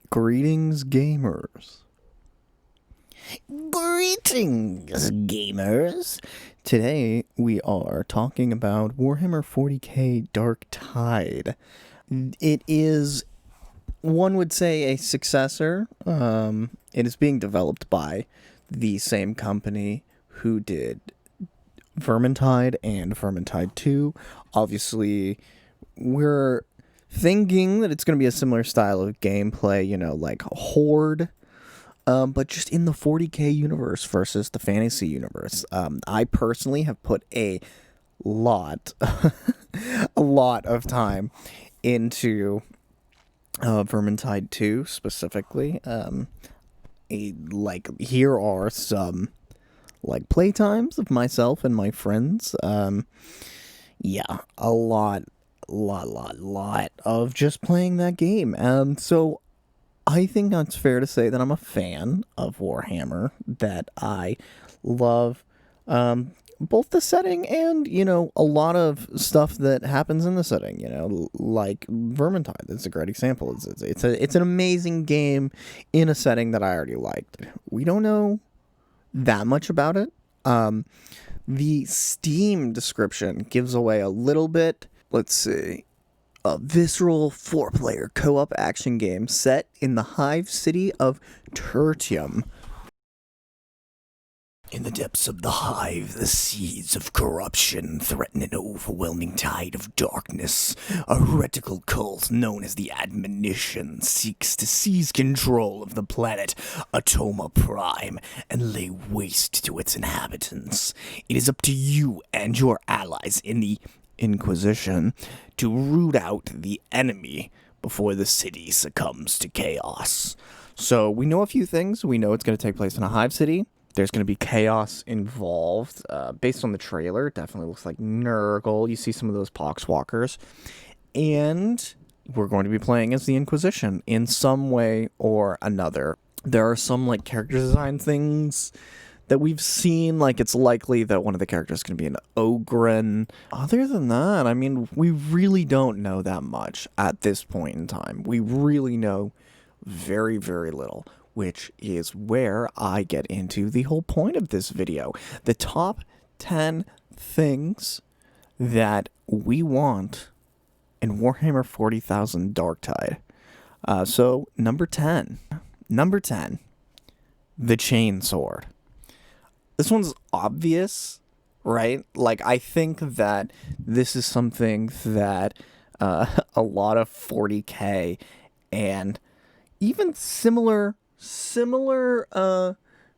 Greetings, gamers. Greetings, gamers! Today we are talking about Warhammer 40k Darktide. It is, one would say, a successor. It is being developed by the same company who did Vermintide and Vermintide 2. Obviously, we're thinking that it's going to be a similar style of gameplay, like Horde, but just in the 40k universe versus the fantasy universe. I personally have put a lot, a lot of time into Vermintide 2 specifically. Here are some playtimes of myself and my friends. Yeah, a lot of just playing that game. So I think that's fair to say that I'm a fan of Warhammer, that I love both the setting and, a lot of stuff that happens in the setting, like Vermintide. That's a great example. It's an amazing game in a setting that I already liked. We don't know that much about it. The Steam description gives away a little bit. Let's see. A visceral 4-player co-op action game set in the hive city of Tertium. In the depths of the hive, the seeds of corruption threaten an overwhelming tide of darkness. A heretical cult known as the Admonition seeks to seize control of the planet Atoma Prime and lay waste to its inhabitants. It is up to you and your allies in the Inquisition to root out the enemy before the city succumbs to chaos. So we know a few things. We know it's going to take place in a hive city. There's going to be chaos involved. Based on the trailer, it definitely looks like Nurgle. You see some of those poxwalkers. And we're going to be playing as the Inquisition in some way or another. There are some character design things that we've seen, it's likely that one of the characters is going to be an Ogren. Other than that, we really don't know that much at this point in time. We really know very, very little, which is where I get into the whole point of this video. The top 10 things that we want in Warhammer 40,000 Darktide. So, number 10, the Chainsword. This one's obvious, right? I think that this is something that a lot of 40k and even similar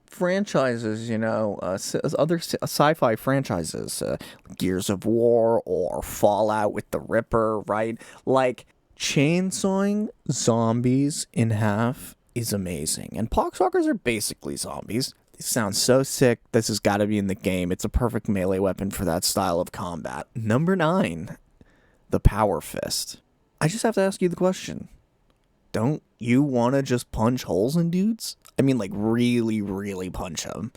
franchises, other sci-fi franchises, Gears of War or Fallout with the Ripper, right? Chainsawing zombies in half is amazing. And poxwalkers are basically zombies. It sounds so sick. This has got to be in the game. It's a perfect melee weapon for that style of combat. Number 9, the Power Fist. I just have to ask you the question. Don't you want to just punch holes in dudes? Really, really punch them.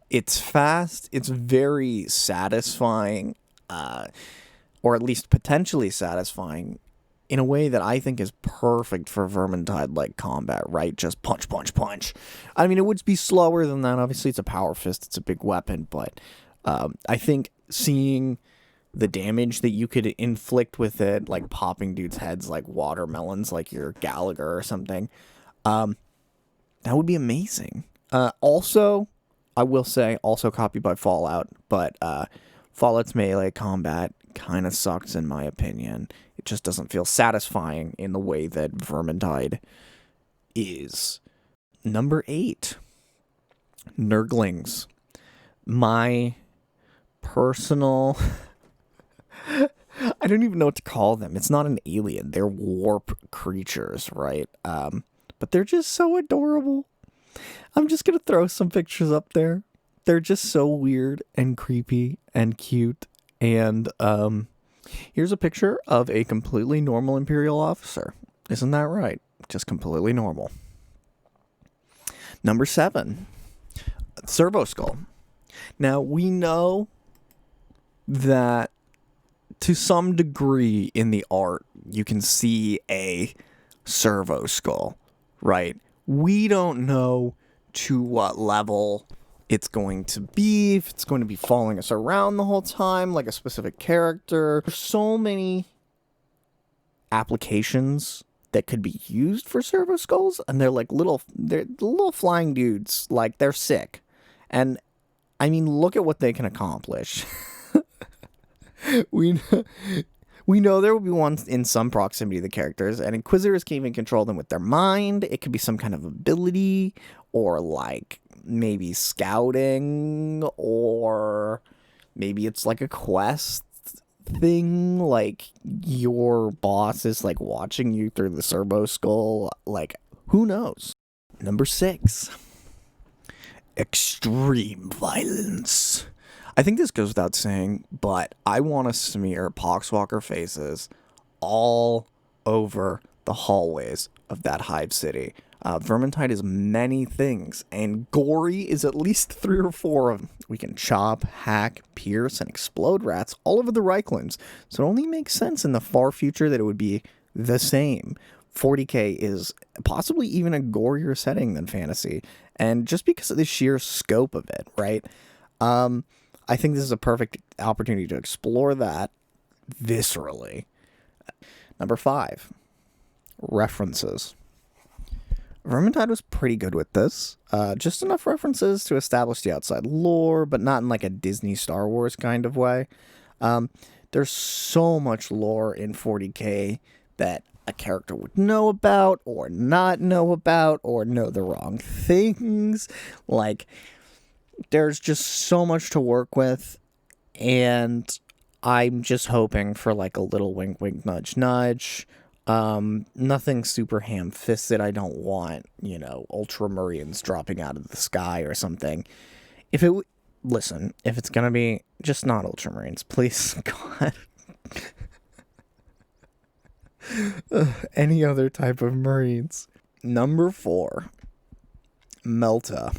It's fast. It's very satisfying, or at least potentially satisfying, in a way that I think is perfect for Vermintide-like combat, right? Just punch, punch, punch. It would be slower than that. Obviously, it's a Power Fist. It's a big weapon, but I think seeing the damage that you could inflict with it, popping dudes' heads like watermelons, like you're Gallagher or something, that would be amazing. Also, I will say, also copied by Fallout, but Fallout's melee combat kind of sucks in my opinion. It just doesn't feel satisfying in the way that Vermintide is. Number 8, Nurglings. My personal... I don't even know what to call them. It's not an alien. They're warp creatures, right? But they're just so adorable. I'm just going to throw some pictures up there. They're just so weird and creepy and cute. And here's a picture of a completely normal Imperial officer. Isn't that right? Just completely normal. Number 7, Servo Skull. Now, we know that to some degree in the art, you can see a Servo Skull, right? We don't know to what level it's going to be, if it's going to be following us around the whole time, like a specific character. There's so many applications that could be used for Servo Skulls, and they're little flying dudes. Like, they're sick. And, I mean, look at what they can accomplish. We know there will be ones in some proximity to the characters, and Inquisitors can even control them with their mind. It could be some kind of ability, or like maybe scouting, or maybe it's like a quest thing, like your boss is like watching you through the Servo Skull. Like, who knows? Number 6. Extreme violence. I think this goes without saying, but I want to smear Poxwalker faces all over the hallways of that hive city. Vermintide is many things, and gory is at least 3 or 4 of them. We can chop, hack, pierce, and explode rats all over the Reichlands, so it only makes sense in the far future that it would be the same. 40k is possibly even a gorier setting than fantasy, and just because of the sheer scope of it, right? I think this is a perfect opportunity to explore that viscerally. Number 5, references. Vermintide was pretty good with this. Just enough references to establish the outside lore, but not in like a Disney Star Wars kind of way. There's so much lore in 40k that a character would know about, or not know about, or know the wrong things. Like, there's just so much to work with, and I'm just hoping for like a little wink wink nudge nudge. Nothing super ham-fisted. I don't want, ultramarines dropping out of the sky or something. If it's gonna be just not ultramarines, please, God. Any other type of marines. Number 4, Melta.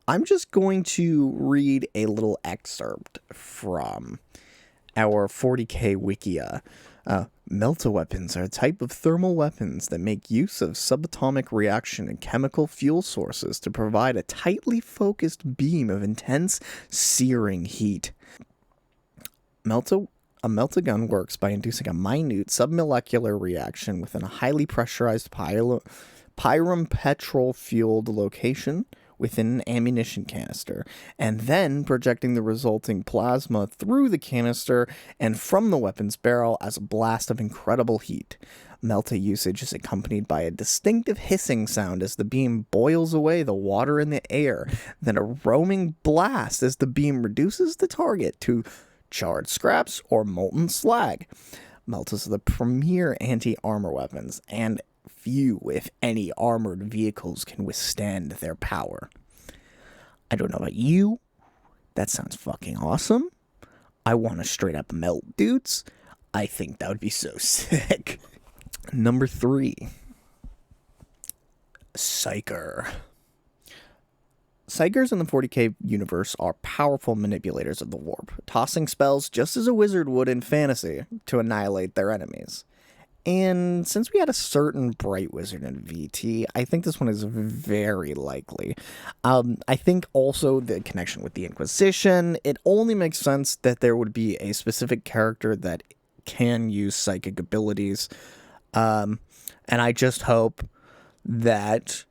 I'm just going to read a little excerpt from our 40k Wikia. Melta weapons are a type of thermal weapons that make use of subatomic reaction and chemical fuel sources to provide a tightly focused beam of intense, searing heat. A Melta gun works by inducing a minute submolecular reaction within a highly pressurized pyrum petrol-fueled location within an ammunition canister, and then projecting the resulting plasma through the canister and from the weapon's barrel as a blast of incredible heat. Melta usage is accompanied by a distinctive hissing sound as the beam boils away the water in the air, then a roaming blast as the beam reduces the target to charred scraps or molten slag. Meltas are the premier anti-armor weapons, and few, if any, armored vehicles can withstand their power. I don't know about you, that sounds fucking awesome. I want to straight up melt dudes. I think that would be so sick. Number 3, Psycher. Psychers in the 40k universe are powerful manipulators of the warp, tossing spells just as a wizard would in fantasy to annihilate their enemies. And since we had a certain bright wizard in VT, I think this one is very likely. I think also the connection with the Inquisition, it only makes sense that there would be a specific character that can use psychic abilities. And I just hope that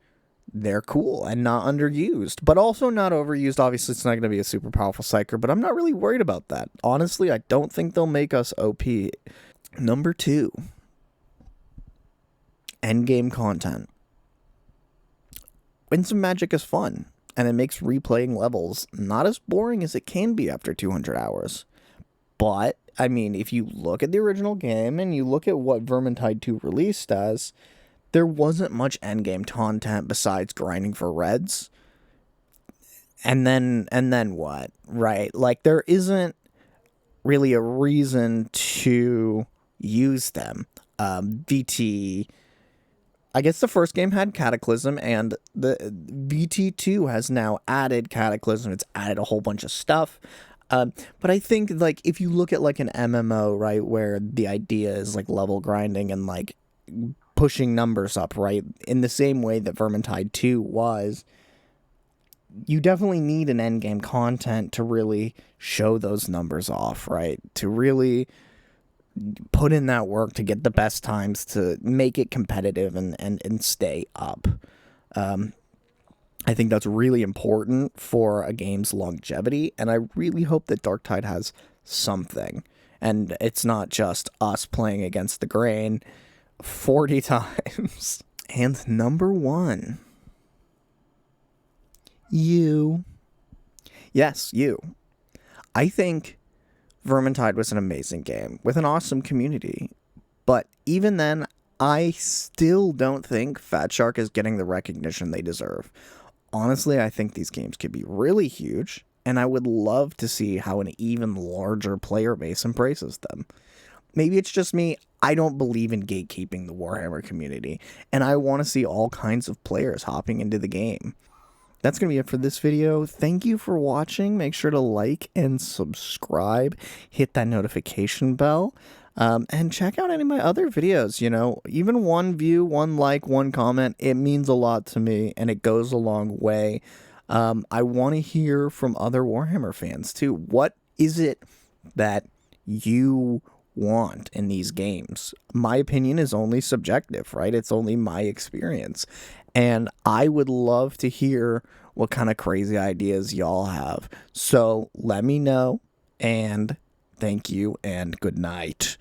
they're cool and not underused, but also not overused. Obviously, it's not going to be a super powerful Psycher, but I'm not really worried about that. Honestly, I don't think they'll make us OP. Number 2. Endgame content. Winds of Magic is fun, and it makes replaying levels not as boring as it can be after 200 hours. But, I mean, if you look at the original game and you look at what Vermintide 2 released as, there wasn't much endgame content besides grinding for reds. And then what, right? Like, there isn't really a reason to use them. VT... I guess the first game had Cataclysm, and the VT2 has now added Cataclysm. It's added a whole bunch of stuff. But I think, like, if you look at, like, an MMO, right, where the idea is, like, level grinding and, like, pushing numbers up, right? In the same way that Vermintide 2 was. You definitely need an endgame content to really show those numbers off, right? To really put in that work to get the best times, to make it competitive and stay up. I think that's really important for a game's longevity, and I really hope that Darktide has something. And it's not just us playing against the grain 40 times. And number 1. You. Yes, you. I think Vermintide was an amazing game with an awesome community. But even then, I still don't think Fatshark is getting the recognition they deserve. Honestly, I think these games could be really huge, and I would love to see how an even larger player base embraces them. Maybe it's just me, I don't believe in gatekeeping the Warhammer community, and I want to see all kinds of players hopping into the game. That's going to be it for this video. Thank you for watching. Make sure to like and subscribe. Hit that notification bell. And check out any of my other videos. You know, even one view, one like, one comment, it means a lot to me, and it goes a long way. I want to hear from other Warhammer fans, too. What is it that you want in these games? My opinion is only subjective, right? It's only my experience. And I would love to hear what kind of crazy ideas y'all have. So let me know, and thank you, and good night.